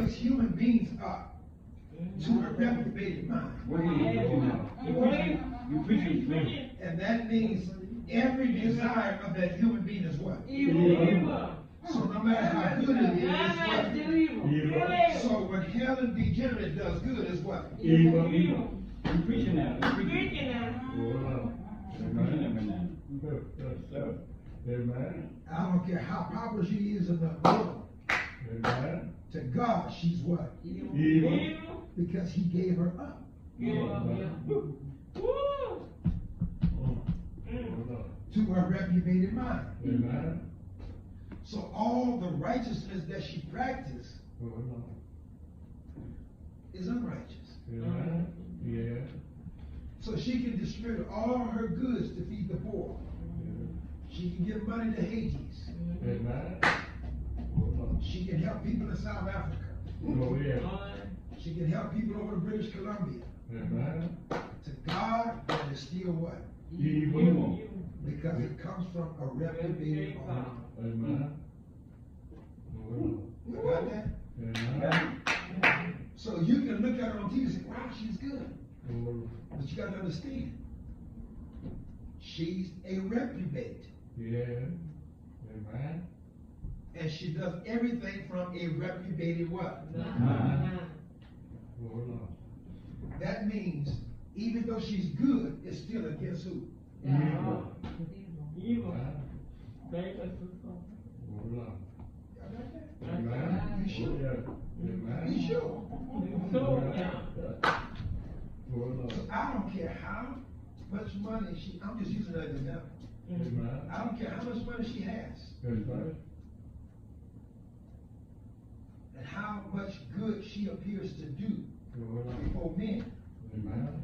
wakes human beings up to a reprobated mind. What are you doing now? You preaching. And that means every desire of that human being is what? Evil. So no matter how good it is, it's Evil. what? So when Helen Degenerate does good, is what? Evil. You preaching now. You preaching. Preaching now. Amen. I don't care how powerful she is in the world. Amen. To God, she's what? Evil. Because He gave her up Woo. to a reprobated mind. Amen. So all the righteousness that she practiced is unrighteous. Amen. Yeah. So she can distribute all her goods to feed the poor. She can give money to Hades. Amen. She can help people in South Africa. Oh, yeah. She can help people over to British Columbia. Amen. To God, that is still what? Evil. Because it comes from a reprobated mind. Amen. You got that? Amen. So you can look at her on TV and say, wow, she's good. But you got to understand, she's a reprobate. Yeah. Amen. And she does everything from a reprobated what? That means even though she's good, it's still against who? Evil. Evil. Y'all got that? Amen. You sure? Amen. You sure? So I don't care how much money I'm just using that as an example. Amen. I don't care how much money she has Amen. and how much good she appears to do before men. Amen.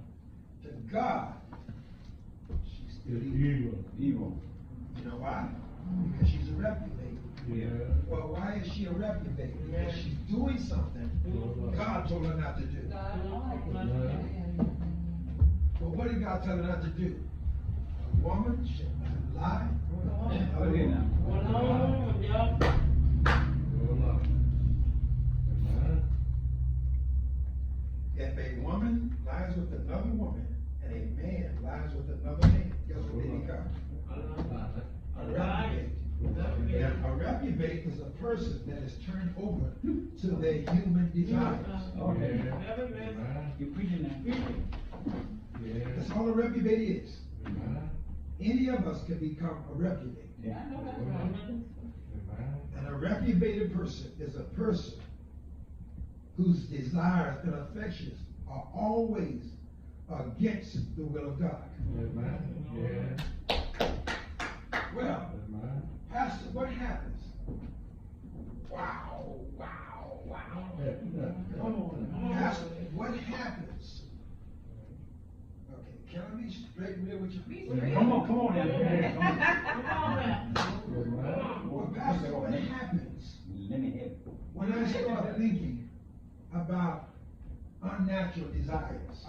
To God, she's still evil. Evil. Evil. You know why? Because she's a reprobate. Yeah. Well, why is she a reprobate? Because she's doing something God told her not to do. Well, what did God tell her not to do? A woman should not lie. Go ahead now. If a woman lies with another woman and a man lies with another man, guess what they become? A reprobate. And a reprobate is a person that is turned over to their human desires. You preaching now. That's all a reprobate is. Any of us can become a reprobate. Yeah. And a reprobated person is a person whose desires and affections are always against the will of God. Well, Pastor, what happens? Wow. Pastor, what happens? Okay, can I be straight real with you? Come on now. Well, Pastor, what happens Let me hear it. when I start thinking about unnatural desires?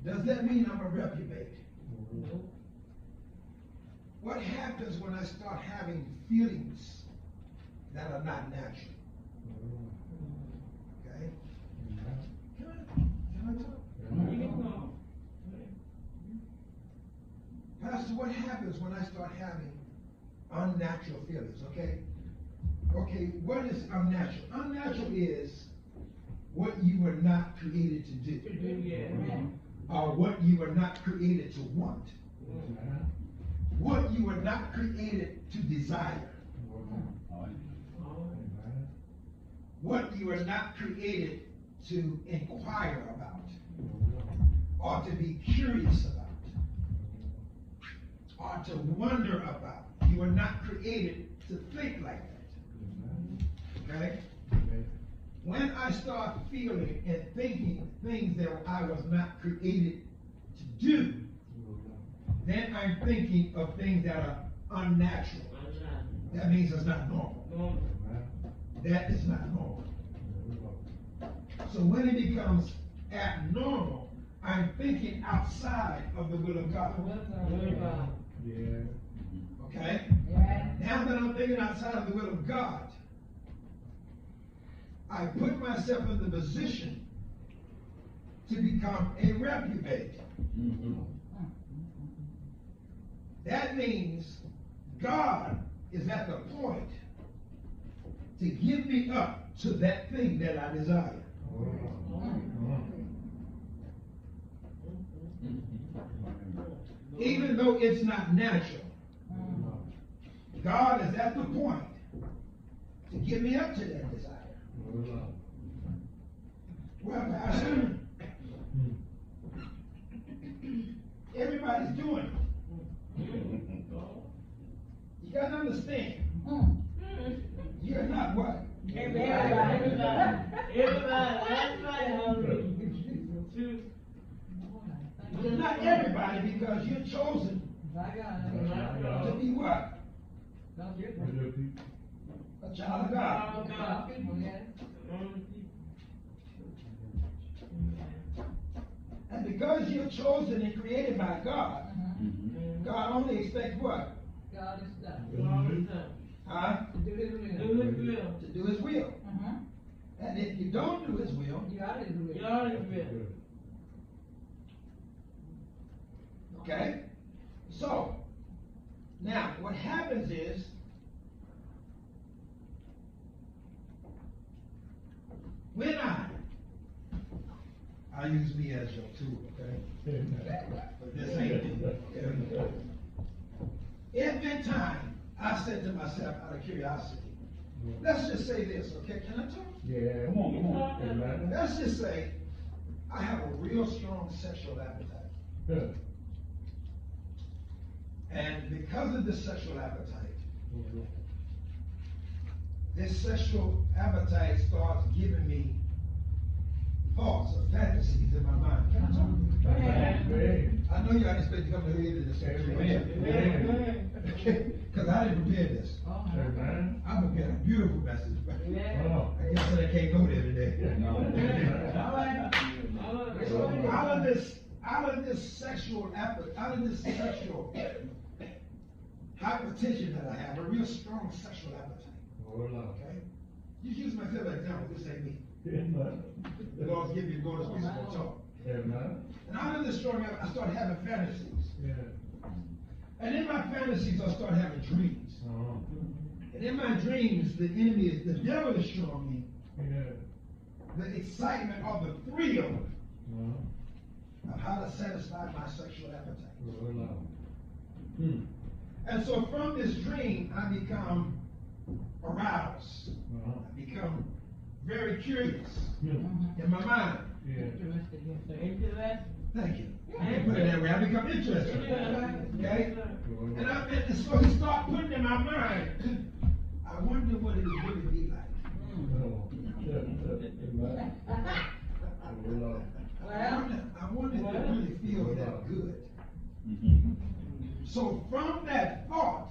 Does that mean I'm a reprobate? What happens when I start having feelings that are not natural? Okay? Can I talk? Pastor, what happens when I start having unnatural feelings? Okay? Okay, what is unnatural? Unnatural is what you were not created to do. Or what you were not created to want. What you were not created to desire. What you were not created to inquire about. Or to be curious about. Or to wonder about. You were not created to think like that. Okay? When I start feeling and thinking things that I was not created to do, then I'm thinking of things that are unnatural. That means it's not normal. That is not normal. So when it becomes abnormal, I'm thinking outside of the will of God. Okay? Yeah. Now that I'm thinking outside of the will of God, I put myself in the position to become a reprobate. That means God is at the point to give me up to that thing that I desire. Even though it's not natural, God is at the point to give me up to that desire. Well, Pastor, everybody's doing it. You gotta understand, you're not what? Everybody, that's right, hallelujah. You're not everybody because you're chosen to be what? A child of God. And because you're chosen and created by God, God only expects what? God is done. Huh? To do his will. To do his will. And if you don't do his will, You are his will. okay? So, now what happens is, when I use me as your tool, okay? But this ain't me. Every time I said to myself out of curiosity, let's just say this, okay? Can I talk? Yeah. Come on, come on. Amen. Let's just say I have a real strong sexual appetite. And because of this sexual appetite, this sexual appetite starts giving me thoughts or fantasies in my mind. Can I talk? I know you ain't expect to come to hear this. Because I didn't prepare this. Amen. I prepared a beautiful message. But Oh. I guess I can't go there today. No. So out of this sexual appetite, out of this sexual hypertension that I have, a real strong sexual appetite. Okay? You use myself as an example, this ain't me. The Lord's giving you Lord's reason to talk. Amen. And out of this strong appetite, I started having fantasies. Yeah. And in my fantasies, I started having dreams. Oh. And in my dreams, the devil is showing me Yeah. the excitement or the thrill Oh. of how to satisfy my sexual appetite. Oh. And so from this dream, I become aroused. Oh. I become very curious Yeah. in my mind. Yeah. Thank you. I can put it that way. I become interested. Okay? And so he started putting in my mind, I wonder what it would really be like. Oh. Amen. I wonder if it really feels that good. So from that thought,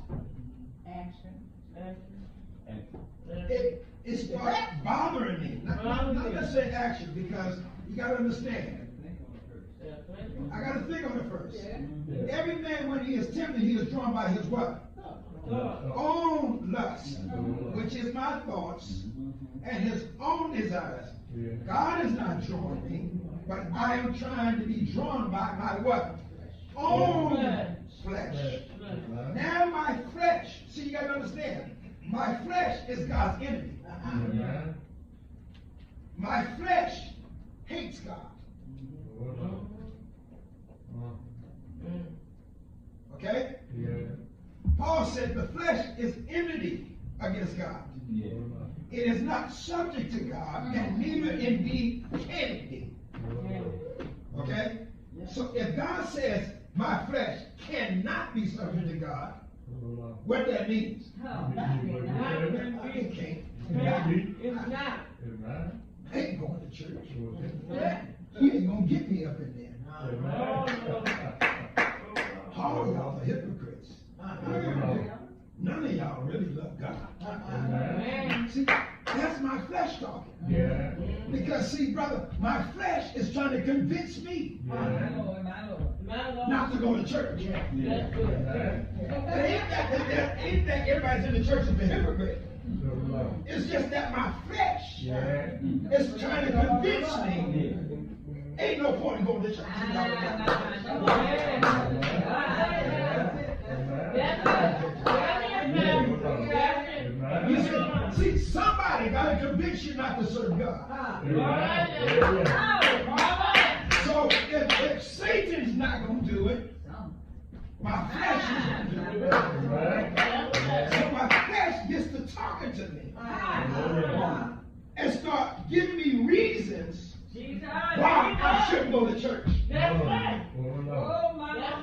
Action. it started bothering me. Not necessarily action, because you gotta understand. I gotta think on it first. Every man, when he is tempted, he is drawn by his what? Own lust, which is my thoughts, and his own desires. Yeah. God is not drawing me, but I am trying to be drawn by my what? Own flesh. Now my flesh, see, you gotta understand, my flesh is God's enemy. Amen. My flesh hates God. Okay? Yeah. Paul said the flesh is enmity against God. Yeah. It is not subject to God, and neither indeed can it be. Okay? So if God says my flesh cannot be subject to God, what that means? It can't. It's not. Amen. I ain't going to church. You ain't gonna get me up in there. All of y'all are hypocrites. None of y'all really love God. Amen. See, that's my flesh talking. Yeah. Because see, brother, my flesh is trying to convince me Yeah. not to go to church. That's good. Ain't that everybody's in the church is a hypocrite. So long. It's just that my flesh Yeah. is trying to convince me. Ain't no point in going to church. You see, somebody got to convince you not to serve God. So if Satan's not going to do it, my flesh is going to do it. So my flesh gets to talking to me and start giving me reasons why I shouldn't go to church.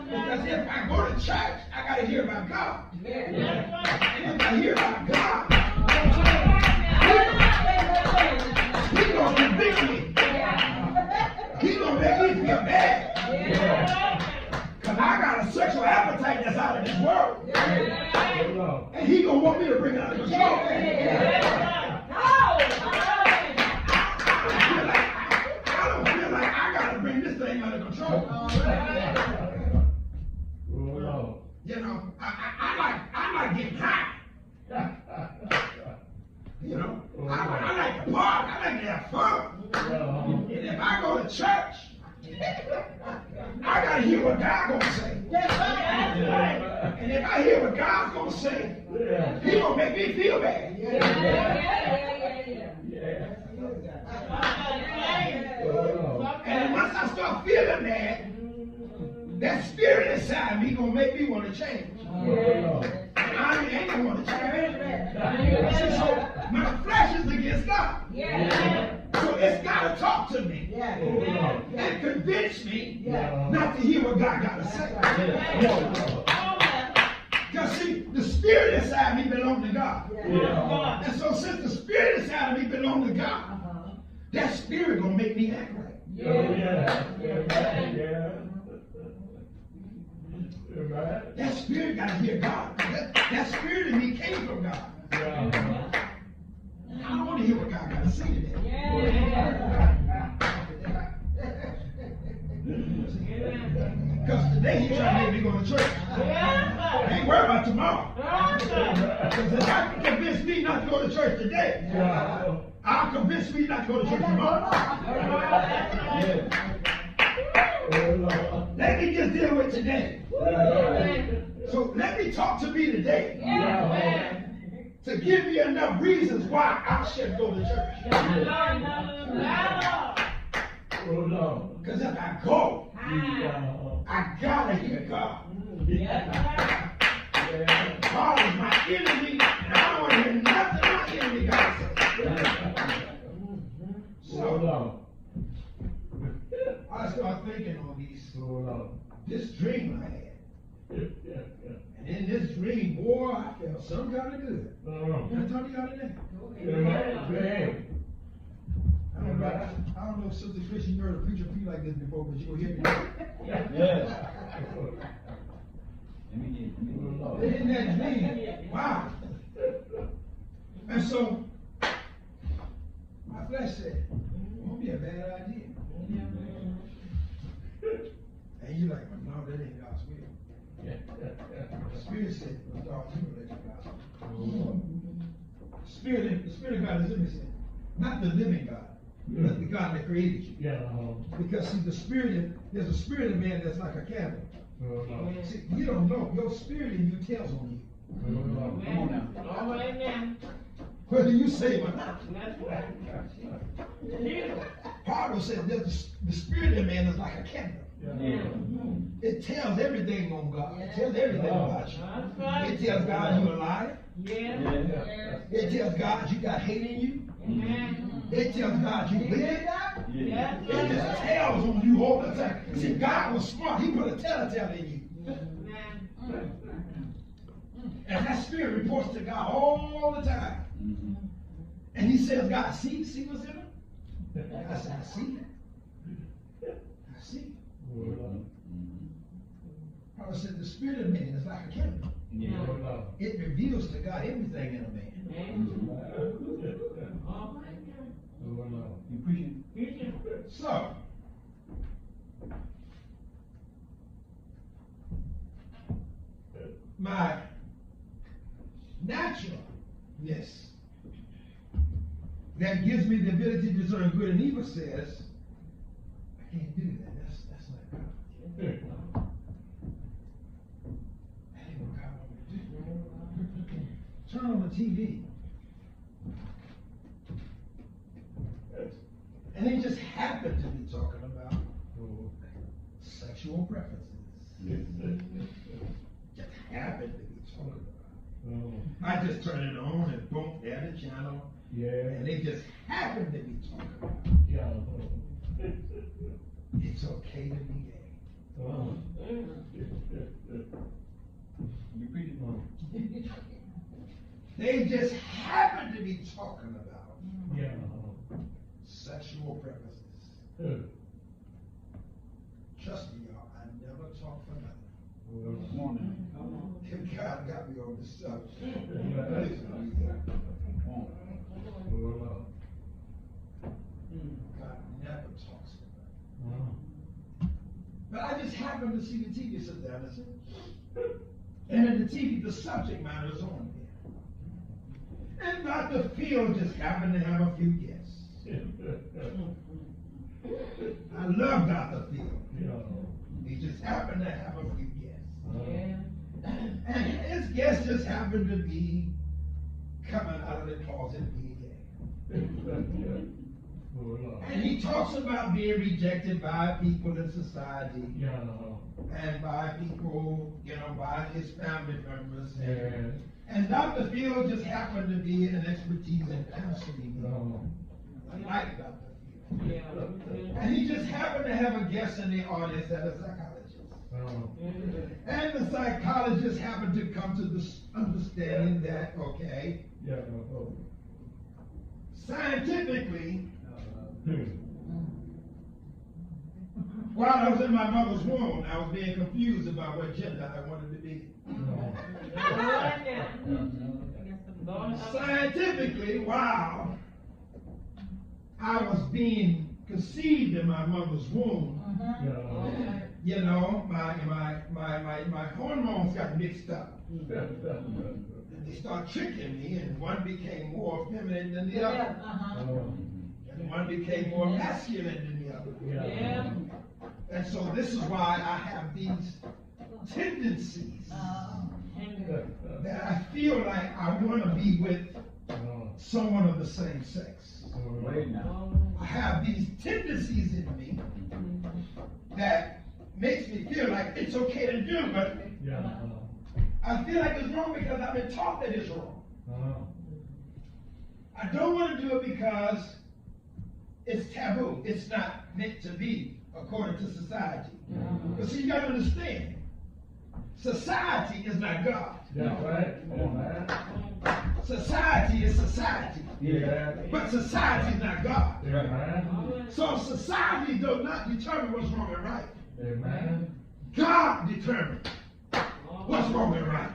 Because if I go to church, I got to hear about God. And if I hear about God, He's going to convict me. He's going to make me feel bad. Because I got a sexual appetite that's out of this world. And He's going to want me to bring it under control. I don't feel like I got to bring this thing under control. You know, I like getting high. You know, I like to party. I like to have fun. And if I go to church, I got to hear what God's going to say. And if I hear what God's going to say, He's going to make me feel bad. And once I start feeling that spirit inside me going to make me want to change. And I ain't going to want to change. So my flesh is against God. So it's got to talk to me and convince me not to hear what God got to say. Because see, the spirit inside me belongs to God. And so since the spirit inside of me belongs to God, that spirit going to make me act right. That spirit got to hear God. That spirit in me came from God. I don't want to hear what God got to say today. Because today He's trying to make me go to church. I ain't worried about tomorrow. Because if I can convince me not to go to church today, I'll convince me not to go to church tomorrow. Let me just deal with today. So let me talk to me today to give me enough reasons why I should go to church. Because if I go, I gotta hear God. God is my enemy, and I don't want to hear nothing my enemy got to say. So I start thinking on this dream I had. And in this dream, boy, I felt some kind of good. Can I talk to y'all today? I don't know if Sister Chris, you heard a preacher preach like this before, but you will hear me. In that dream, wow. And so, my flesh said, it won't be a bad idea. And you're like, no, that ain't God's will. The Spirit said, well, God, you know that's God's will. The Spirit of God is in me, not the living God. But the God that created you. Because see, there's a spirit in man that's like a candle. See, you don't know. Your spirit in you tells on you. Come on now. Whether you save or not. Paul said that the spirit in man is like a candle. It tells everything on God. It tells everything about you. It tells God you're alive. It tells God you got hate in you. It tells God you live. It just tells on you all the time. See, God was smart. He put a telltale in you. And that spirit reports to God all the time. And he says, God, see what's in him? I said, I see it. I see it. Paul said, the spirit of man is like a candle. It reveals to God everything in a man. So, my naturalness that gives me the ability to discern good and evil says, I can't do that. That's not God. That ain't what God wants me to do. Turn on the TV. And they just happened to be talking about sexual preferences. Just happened to be talking about. I just turn it on and boom, there's the channel. Yeah. And they just happened to be talking about. Yeah. It's okay to be gay. You preach it. They just happened to be talking about Yeah. sexual preferences. Trust me, y'all, I never talk for nothing. Come on now. If God got me on this subject, Come on. God never talks for nothing. But I just happened to see the TV, Sister Anderson. And in the TV, the subject matter is on there. And Dr. Phil just happened to have a few guests. I love Dr. Phil. He just happened to have a few guests. And his guests just happened to be coming out of the closet being gay. And he talks about being rejected by people in society and by people, by his family members. And Dr. Phil just happened to be an expertise in counseling. I like Dr. Phil. And he just happened to have a guest in the audience that a psychologist. And the psychologist happened to come to this understanding that, okay, scientifically, while I was in my mother's womb, I was being confused about what gender I wanted to be. Scientifically, while I was being conceived in my mother's womb, my hormones got mixed up. And they start tricking me, and one became more feminine than the other. And one became more masculine than the other. And so this is why I have these tendencies that I feel like I want to be with someone of the same sex. Wait now. I have these tendencies in me that makes me feel like it's okay to do, but I feel like it's wrong because I've been taught that it's wrong. I don't want to do it because it's taboo. It's not meant to be according to society. But see, you got to understand, society is not God. Society is society. But society is not God. So society does not determine what's wrong and right. God determines what's wrong and right.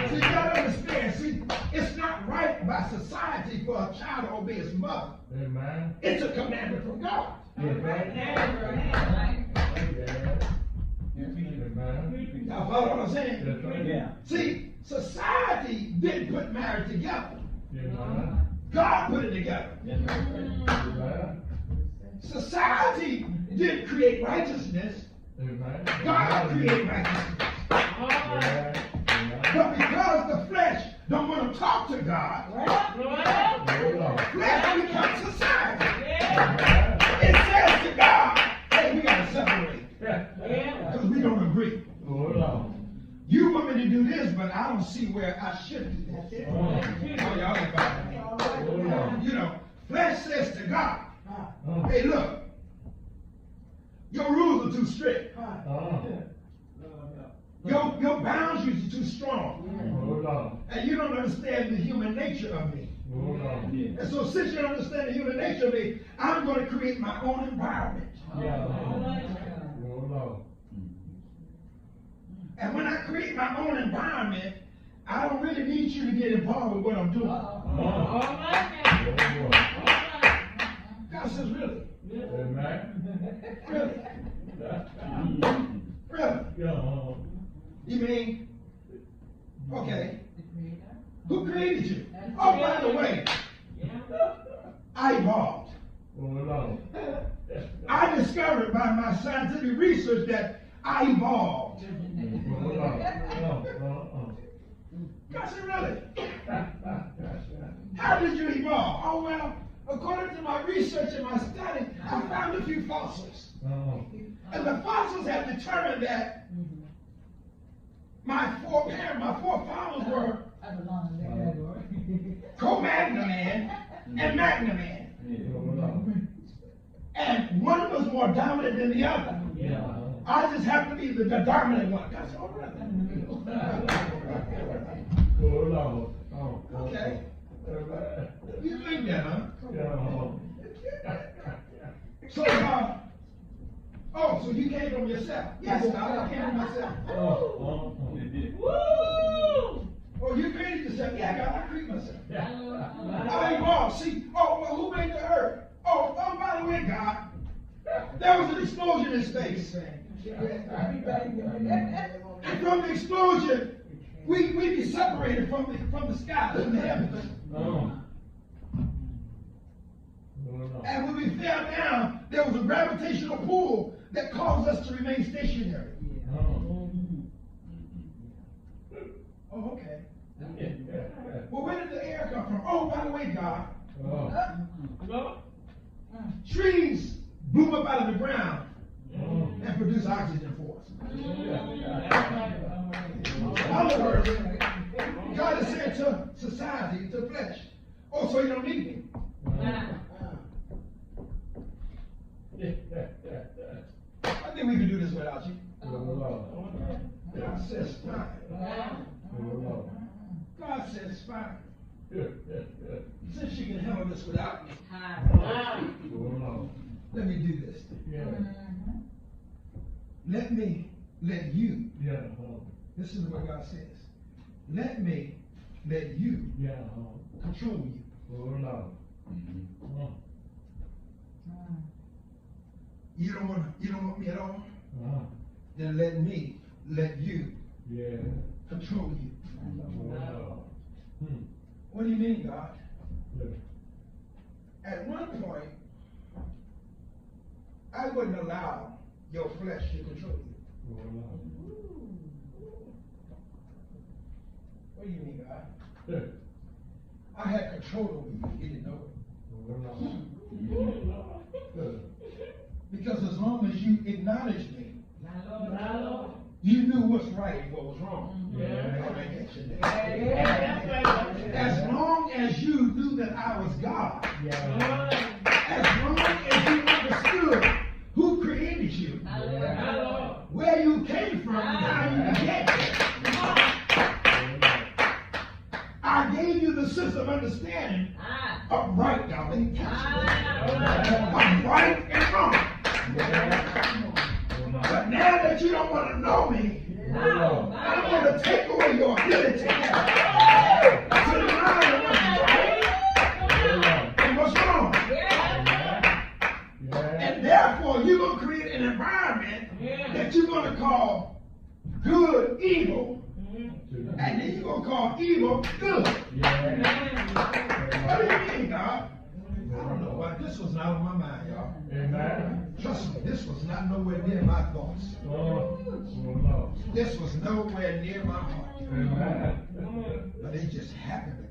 See, you gotta understand, see, it's not right by society for a child to obey his mother. It's a commandment from God. Y'all follow what I'm saying? Yeah. See, society didn't put marriage together. God put it together. Society didn't create righteousness. God created righteousness. But because the flesh don't want to talk to God, flesh becomes society. It says to God, hey, we got to separate because we don't agree. You want me to do this, but I don't see where I should do that. Oh, y'all ain't following me. Flesh says to God, hey, look, your rules are too strict. Your boundaries are too strong. And you don't understand the human nature of me. And so since you don't understand the human nature of me, I'm going to create my own environment. And when I create my own environment, I don't really need you to get involved with what I'm doing. God says, really? Really? Really? You mean Oh, by the way, I evolved. Oh, Lord. I discovered by my scientific research that I evolved. Oh, Lord. I said, really? How did you evolve? Oh, well, according to my research and my study, I found a few fossils. And the fossils have determined that my forefathers were I belong in that category. Cro-Magnon man and Magna man. Oh, Lord. And one of us more dominant than the other. Yeah. I just have to be the dominant one. I said, oh, brother. Oh, Lord. Oh, Okay. Amen. You think that, huh? Yeah. So, so you came from yourself? Yes, God, I came from myself. Oh, you created yourself? Yeah, God, I created myself. I evolved. See, well, who made the earth? Oh, by the way, God, there was an explosion in space. And from the explosion, we be separated from the sky, from the heavens. And when we fell down, there was a gravitational pull that caused us to remain stationary. Oh, okay. Well, where did the air come from? Oh, by the way, God, trees bloom up out of the ground and produce oxygen for us. In other words, God is saying to society, to flesh, oh, so you don't need me. I think we can do this without you. God says fine. God says fine. Since you can handle this without me, let me do this. Let you. This is what God says. Let you control you. You don't want me at all? Then let you control you. What do you mean, God? At one point, I wouldn't allow your flesh to control you. What do you mean, God? I had control over you. You didn't know it. Because as long as you acknowledged me, you knew what's right and what was wrong. As long as you knew that I was God, as long as you understood who created you, where you came from, and how you get there, I gave you the sense of understanding of right, darling, of right and wrong. But now that you don't want to know me, I'm going to take away your ability to deny what's right and what's wrong. And therefore, you're going to create an environment that you're going to call good evil, and then you're going to call evil good. What do you mean, God? I don't know why. This was not on my mind, y'all. Amen. Trust me, this was not nowhere near my thoughts. This was nowhere near my heart. Amen. But it just happened